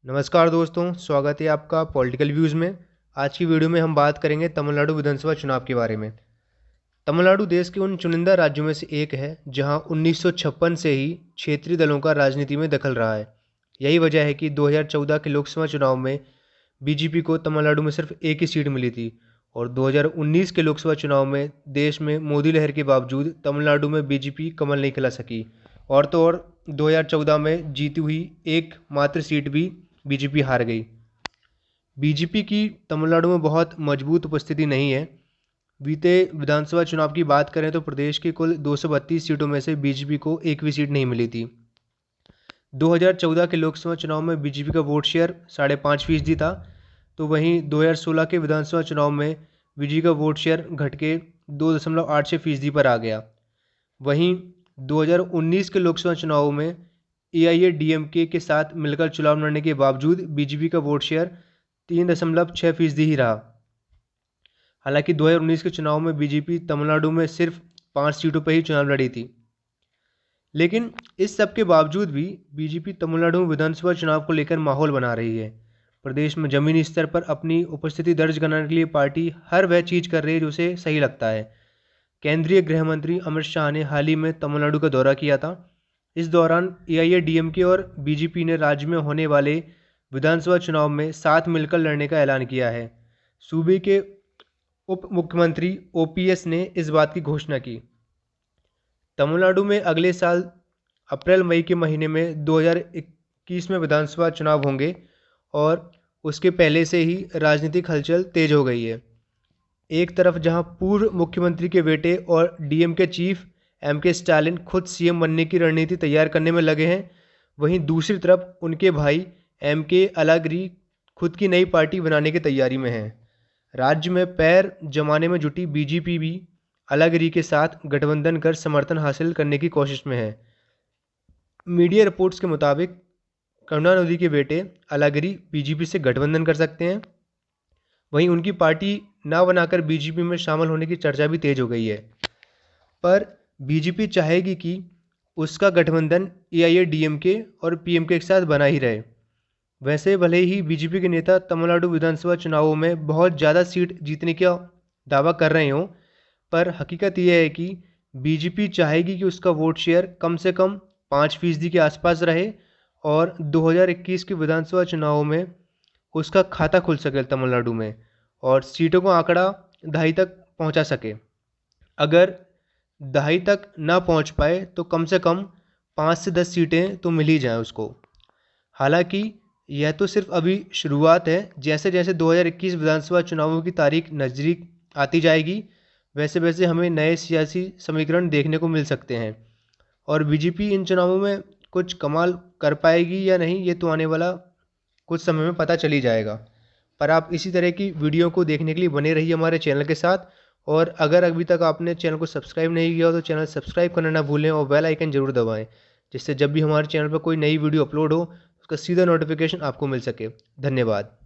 नमस्कार दोस्तों, स्वागत है आपका पॉलिटिकल व्यूज़ में। आज की वीडियो में हम बात करेंगे तमिलनाडु विधानसभा चुनाव के बारे में। तमिलनाडु देश के उन चुनिंदा राज्यों में से एक है जहां 1956 से ही क्षेत्रीय दलों का राजनीति में दखल रहा है। यही वजह है कि 2014 के लोकसभा चुनाव में बीजेपी को तमिलनाडु में सिर्फ एक ही सीट मिली थी और 2019 के लोकसभा चुनाव में देश में मोदी लहर के बावजूद तमिलनाडु में बीजेपी कमल नहीं खिला सकी। और तो और 2014 में जीती हुई एकमात्र सीट भी बीजेपी हार गई। बीजेपी की तमिलनाडु में बहुत मजबूत उपस्थिति नहीं है। बीते विधानसभा चुनाव की बात करें तो प्रदेश की कुल 232 सीटों में से बीजेपी को एक भी सीट नहीं मिली थी। 2014 के लोकसभा चुनाव में बीजेपी का वोट शेयर 5.5% था, तो वहीं 2016 के विधानसभा चुनाव में बीजेपी का वोट शेयर घट के 2.86% पर आ गया। वहीं 2019 के लोकसभा चुनाव में एआईएडीएमके के साथ मिलकर चुनाव लड़ने के बावजूद बीजेपी का वोट शेयर 3.6% ही रहा। हालांकि 2019 के चुनाव में बीजेपी तमिलनाडु में सिर्फ 5 सीटों पर ही चुनाव लड़ी थी। लेकिन इस सब के बावजूद भी बीजेपी तमिलनाडु में विधानसभा चुनाव को लेकर माहौल बना रही है। प्रदेश में जमीनी स्तर पर अपनी उपस्थिति दर्ज कराने के लिए पार्टी हर वह चीज़ कर रही है जो उसे सही लगता है। केंद्रीय गृह मंत्री अमित शाह ने हाल ही में तमिलनाडु का दौरा किया था। इस दौरान एआईएडीएमके और बीजेपी ने राज्य में होने वाले विधानसभा चुनाव में साथ मिलकर लड़ने का ऐलान किया है। सूबे के उप मुख्यमंत्री ओपीएस ने इस बात की घोषणा की। तमिलनाडु में अगले साल अप्रैल मई के महीने में 2021 में विधानसभा चुनाव होंगे और उसके पहले से ही राजनीतिक हलचल तेज हो गई है। एक तरफ जहां पूर्व मुख्यमंत्री के बेटे और डीएमके चीफ एमके स्टालिन खुद सीएम बनने की रणनीति तैयार करने में लगे हैं, वहीं दूसरी तरफ उनके भाई एमके अलागिरी खुद की नई पार्टी बनाने की तैयारी में हैं। राज्य में पैर जमाने में जुटी बीजेपी भी अलागिरी के साथ गठबंधन कर समर्थन हासिल करने की कोशिश में है। मीडिया रिपोर्ट्स के मुताबिक करुणानिधि के बेटे अलागिरी बीजेपी से गठबंधन कर सकते हैं। वहीं उनकी पार्टी ना बनाकर बीजेपी में शामिल होने की चर्चा भी तेज हो गई है। पर बीजेपी चाहेगी कि उसका गठबंधन एआईएडीएमके और पीएमके के साथ बना ही रहे। वैसे भले ही बीजेपी के नेता तमिलनाडु विधानसभा चुनावों में बहुत ज़्यादा सीट जीतने का दावा कर रहे हों, पर हकीकत यह है कि बीजेपी चाहेगी कि उसका वोट शेयर कम से कम 5% के आसपास रहे और 2021 के विधानसभा चुनावों में उसका खाता खुल सके तमिलनाडु में और सीटों का आंकड़ा 2.5 तक पहुंचा सके। अगर 2.5 तक ना पहुंच पाए तो कम से कम 5 से 10 सीटें तो मिल ही जाएँ उसको। हालांकि यह तो सिर्फ अभी शुरुआत है। जैसे जैसे 2021 विधानसभा चुनावों की तारीख नज़दीक आती जाएगी, वैसे वैसे हमें नए सियासी समीकरण देखने को मिल सकते हैं और बीजेपी इन चुनावों में कुछ कमाल कर पाएगी या नहीं, ये तो आने वाला कुछ समय में पता चल ही जाएगा। पर आप इसी तरह की वीडियो को देखने के लिए बने रहिए हमारे चैनल के साथ। और अगर अभी तक आपने चैनल को सब्सक्राइब नहीं किया हो तो चैनल सब्सक्राइब करना ना भूलें और बेल आइकन जरूर दबाएं, जिससे जब भी हमारे चैनल पर कोई नई वीडियो अपलोड हो उसका सीधा नोटिफिकेशन आपको मिल सके। धन्यवाद।